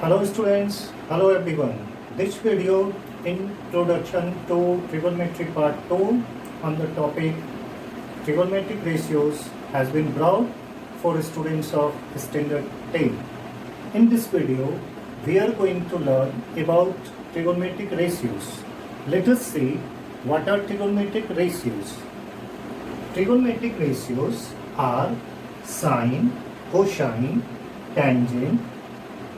Hello students, hello everyone. This video introduction to trigonometry part 2 on the topic trigonometric ratios has been brought for students of standard 10. In this video, we are going to learn about trigonometric ratios. Let us see what are trigonometric ratios. Trigonometric ratios are sine, cosine, tangent,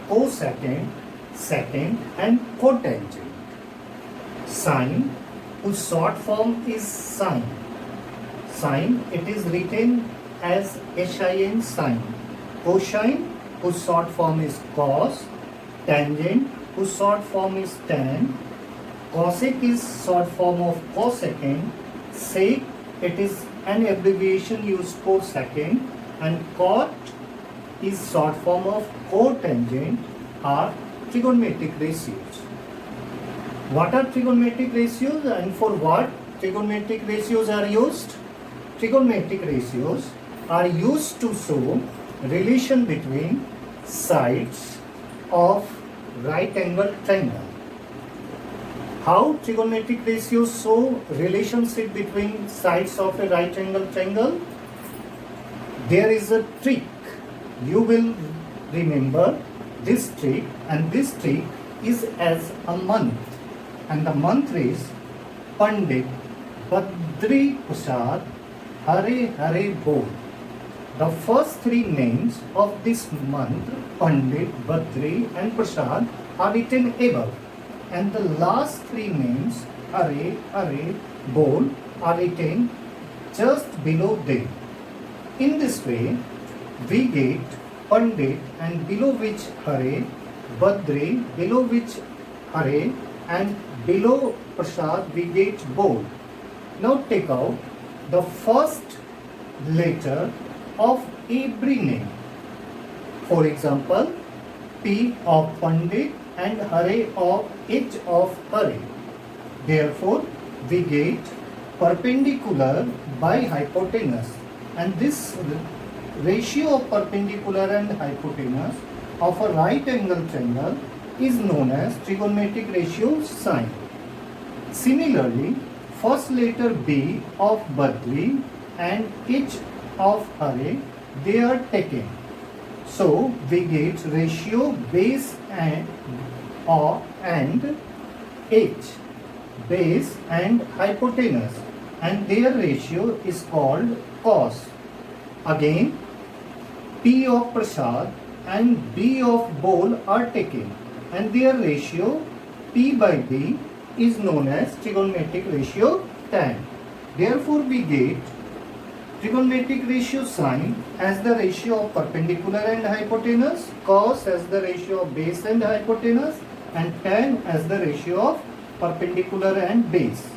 cosecant, secant and cotangent. Sine, whose short form is sine. Sine, it is written as sin sine. Cosine, whose short form is cos. Tangent, whose short form is tan. Cosec is short form of cosecant. Sec, it is an abbreviation used for secant. And cot is short form of cotangent are trigonometric ratios. What are trigonometric ratios and for what trigonometric ratios are used? Trigonometric ratios are used to show relation between sides of right angle triangle. How trigonometric ratios show relationship between sides of a right angle triangle? There is a trick. You will remember this trick, and this trick is as a month, and the month is Pandit Badri Prasad Hare Hare Bol. The first three names of this month, Pandit, Badri and Prasad, are written above, and the last three names, Hare Hare Bol, are written just below them. In this way, we get Pandit and below which Hare, Badri, below which Hare and below Prasad we get Bol. Now take out the first letter of every name. For example, P of Pandit and Hare of H of Hare. Therefore, we get perpendicular by hypotenuse, and this ratio of perpendicular and hypotenuse of a right angle triangle is known as trigonometric ratio sine. Similarly, first letter B of Badri and H of Hare, they are taken. So we get ratio base and H, base and hypotenuse, and their ratio is called cos. Again, P of Prasad and B of Bol are taken, and their ratio P by B is known as trigonometric ratio tan. Therefore, we get trigonometric ratio sine as the ratio of perpendicular and hypotenuse, cos as the ratio of base and hypotenuse, and tan as the ratio of perpendicular and base.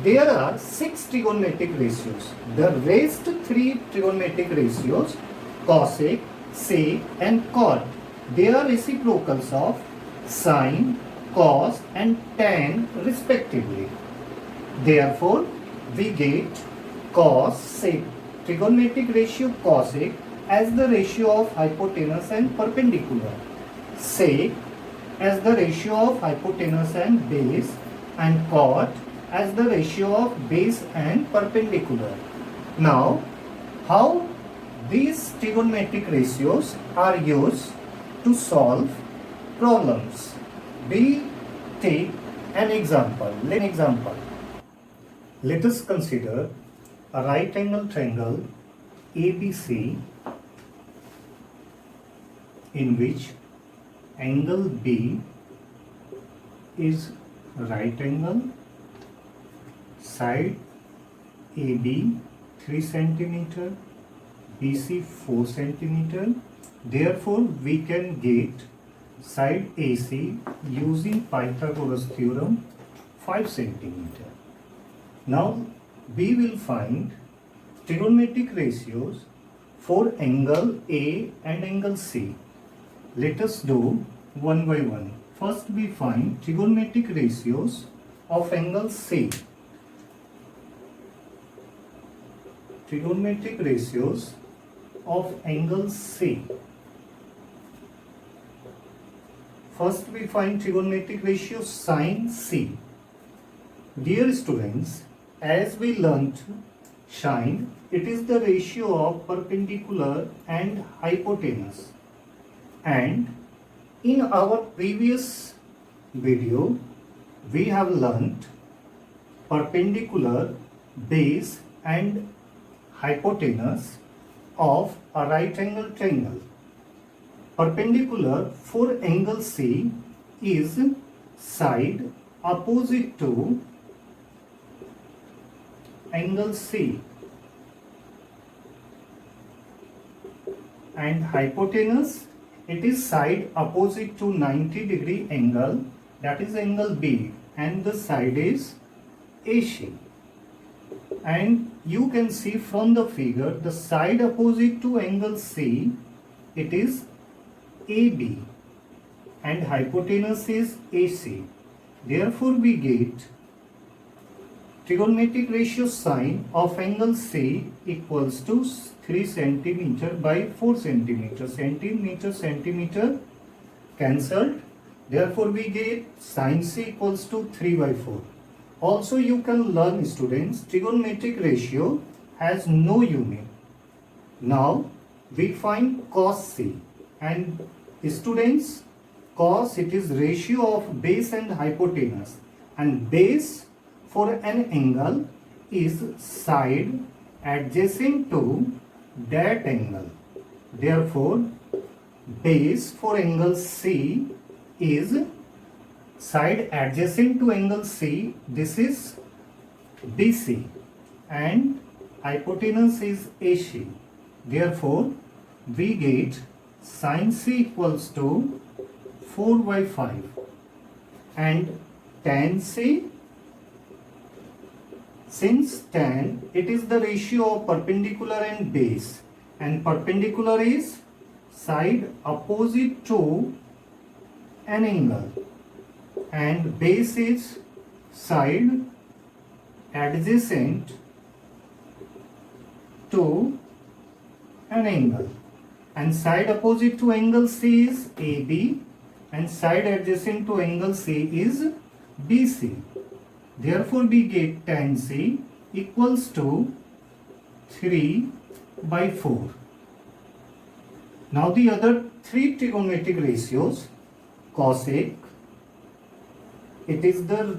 There are 6 trigonometric ratios. The rest 3 trigonometric ratios, cosec, sec and cot, they are reciprocals of sine, cos and tan respectively. Therefore, we get cos sec, trigonometric ratio cosec as the ratio of hypotenuse and perpendicular, sec as the ratio of hypotenuse and base, and cot as the ratio of base and perpendicular. Now, how these trigonometric ratios are used to solve problems? We take an example. Let us consider a right angle triangle ABC in which angle B is right angle, side AB 3 cm, BC 4 cm. Therefore, we can get side AC using Pythagoras theorem 5 cm. Now, we will find trigonometric ratios for angle A and angle C. Let us do one by one. First, we find trigonometric ratios of angle C. Trigonometric ratios of angle C. First we find trigonometric ratio sin C. Dear students, as we learnt sine, it is the ratio of perpendicular and hypotenuse. And in our previous video, we have learnt perpendicular, base and hypotenuse of a right angle triangle. Perpendicular for angle C is side opposite to angle C, and hypotenuse, it is side opposite to 90-degree angle, that is angle B, and the side is AC. And you can see from the figure the side opposite to angle C, it is AB, and hypotenuse is AC. Therefore we get trigonometric ratio sine of angle C equals to 3 cm by 4 cm. Centimeter cancelled. Therefore we get sine C equals to 3 by 4. Also you can learn, students, trigonometric ratio has no unit. Now we find cos C, and students, cos, it is ratio of base and hypotenuse, and base for an angle is side adjacent to that angle. Therefore base for angle C is side adjacent to angle C, this is BC, and hypotenuse is AC. Therefore we get sin C equals to 4 by 5, and tan C, since tan, it is the ratio of perpendicular and base, and perpendicular is side opposite to an angle, and base is side adjacent to an angle, and side opposite to angle C is AB, and side adjacent to angle C is BC. Therefore we get tan C equals to 3 by 4. Now the other three trigonometric ratios, cosec, it is the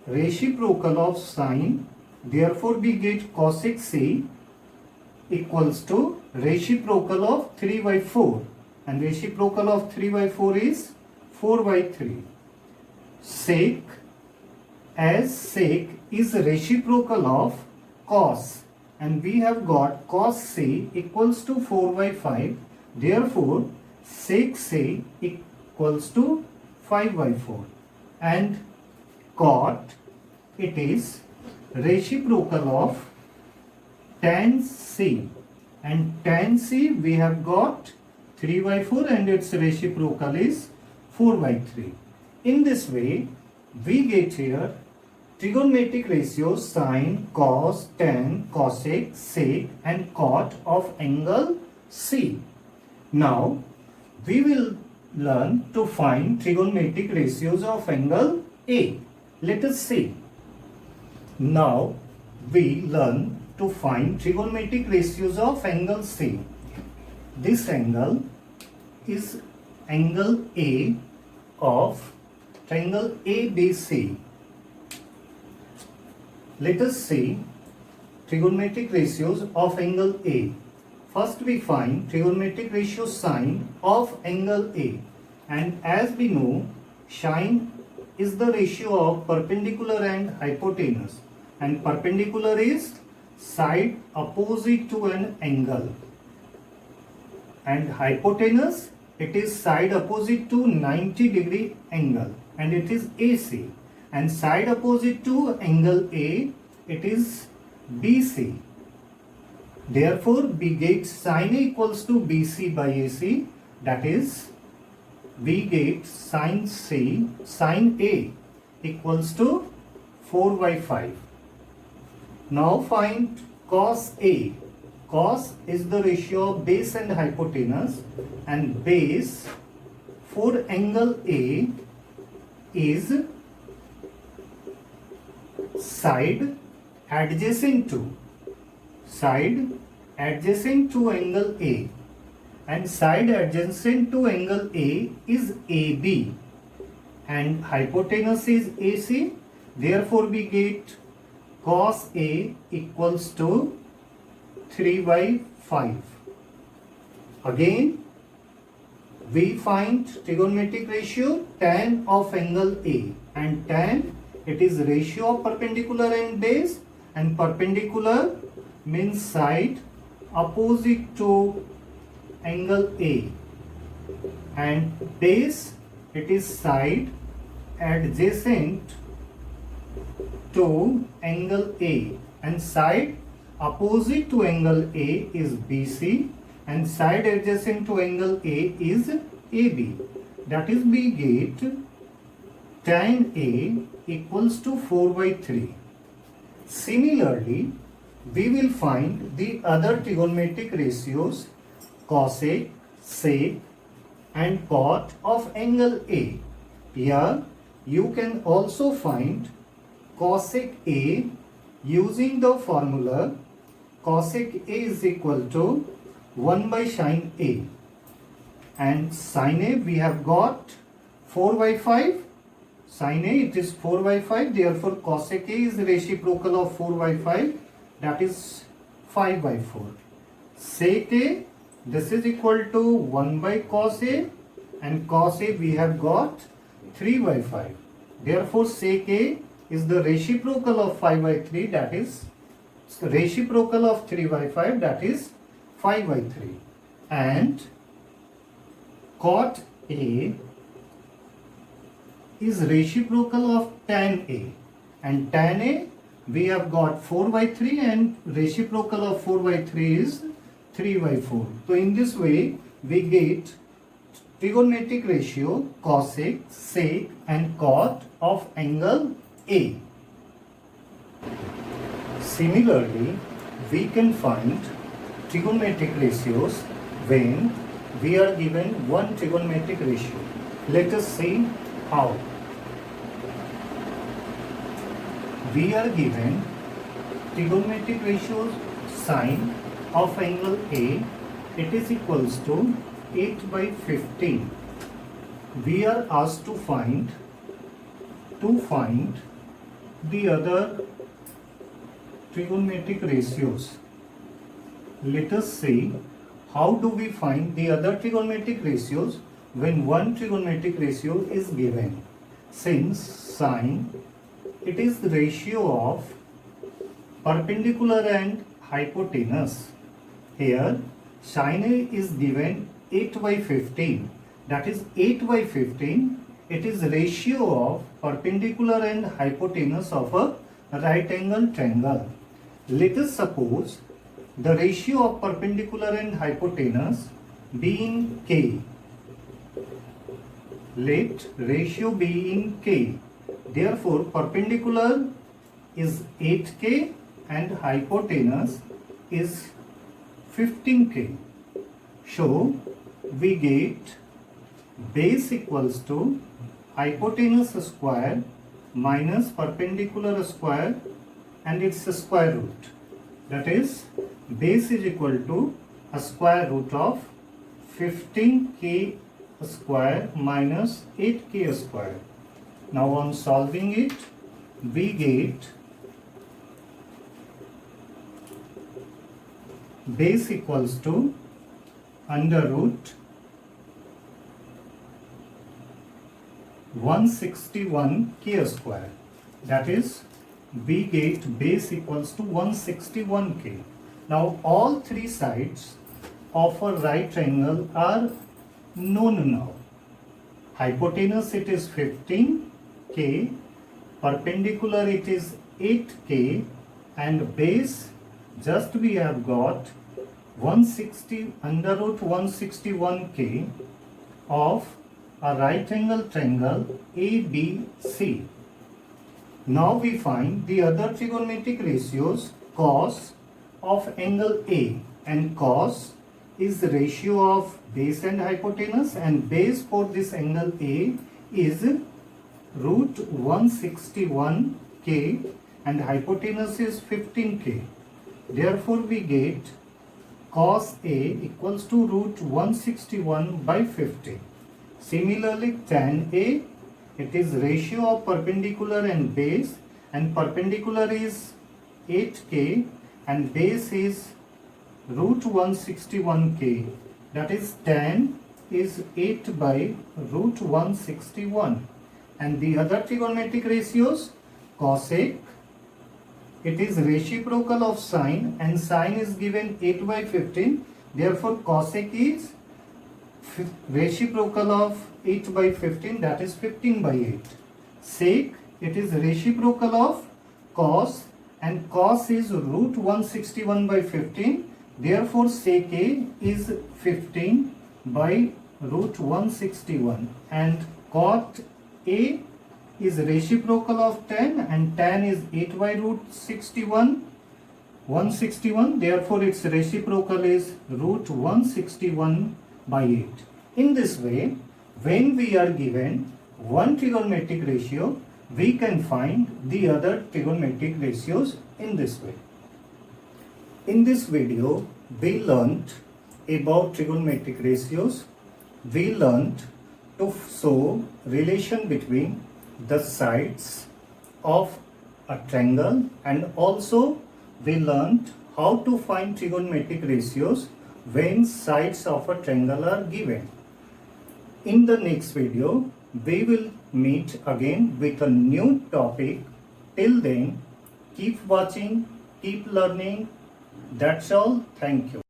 reciprocal of sine. Therefore we get cosec C equals to reciprocal of 3 by 4, and reciprocal of 3 by 4 is 4 by 3. Sec, as sec is reciprocal of cos, and we have got cos C equals to 4 by 5. Therefore sec C equals to 5 by 4, and cot, it is reciprocal of tan C, and tan C we have got 3 by 4, and its reciprocal is 4 by 3. In this way we get here trigonometric ratios sine, cos, tan, cosec, sec and cot of angle C. Now we will learn to find trigonometric ratios of angle A. Let us see. Now we learn to find trigonometric ratios of angle C. This angle is angle A of triangle ABC. Let us see trigonometric ratios of angle A. First we find trigonometric ratio sine of angle A, and as we know, sine is the ratio of perpendicular and hypotenuse, and perpendicular is side opposite to an angle, and hypotenuse, it is side opposite to 90-degree angle, and it is AC, and side opposite to angle A, it is BC. Therefore we get sin A equals to BC by AC, that is we get sin A equals to 4 by 5. Now find cos A. Cos is the ratio of base and hypotenuse, and base for angle A is side adjacent to angle A, and side adjacent to angle A is AB, and hypotenuse is AC. Therefore we get cos A equals to 3 by 5. Again we find trigonometric ratio tan of angle A, and tan, it is ratio of perpendicular and base, and perpendicular means side opposite to angle A, and base, it is side adjacent to angle A, and side opposite to angle A is BC, and side adjacent to angle A is AB. That is, we get tan A equals to 4 by 3. Similarly, we will find the other trigonometric ratios cosec, sec and cot of angle A. Here you can also find cosec A using the formula cosec A is equal to 1 by sin A, and sin A we have got 4 by 5. Sin A, it is 4 by 5, therefore cosec A is reciprocal of 4 by 5, that is 5 by 4. Sec A, this is equal to 1 by cos A, and cos A we have got 3 by 5. Therefore sec A is the reciprocal of 5 by 3, that is reciprocal of 3 by 5, that is 5 by 3. And cot A is reciprocal of tan A, and tan A we have got 4 by 3, and reciprocal of 4 by 3 is 3 by 4. So in this way we get trigonometric ratio cosec, sec and cot of angle A. Similarly, we can find trigonometric ratios when we are given one trigonometric ratio. Let us see how. We are given trigonometric ratios sine of angle A, it is equals to 8 by 15. We are asked to find the other trigonometric ratios. Let us see how do we find the other trigonometric ratios when one trigonometric ratio is given. Since sine, it is the ratio of perpendicular and hypotenuse. Here sin A is given 8 by 15, that is 8 by 15, it is ratio of perpendicular and hypotenuse of a right angle triangle. Let us suppose the ratio of perpendicular and hypotenuse be in K. Let ratio be in K. Therefore, perpendicular is 8K and hypotenuse is 15K. So, we get base equals to hypotenuse square minus perpendicular square and its square root. That is, base is equal to a square root of 15K square minus 8K square. Now on solving it, we get base equals to under root 161K square. That is, we get base equals to 161K. Now all three sides of a right triangle are known now. Hypotenuse, it is 15K, perpendicular it is 8K, and base just we have got 160 under root 161K of a right angle triangle ABC. Now we find the other trigonometric ratios cos of angle A and cos is the ratio of base and hypotenuse, and base for this angle A is root 161k and hypotenuse is 15k. Therefore we get cos A equals to root 161 by 50. Similarly, tan A, it is ratio of perpendicular and base, and perpendicular is 8k and base is root 161k. That is tan is 8 by root 161. And the other trigonometric ratios, cosec, it is reciprocal of sine, and sine is given 8 by 15. Therefore, cosec is reciprocal of 8 by 15, that is 15 by 8. Sec, it is reciprocal of cos, and cos is root 161 by 15. Therefore, sec A is 15 by root 161, and cot A is reciprocal of tan, and tan is 8 by root 161. Therefore, its reciprocal is root 161 by 8. In this way, when we are given one trigonometric ratio, we can find the other trigonometric ratios in this way. In this video, we learnt about trigonometric ratios. We learnt to show relation between the sides of a triangle, and also we learnt how to find trigonometric ratios when sides of a triangle are given. In the next video, we will meet again with a new topic. Till then, keep watching, keep learning. That's all. Thank you.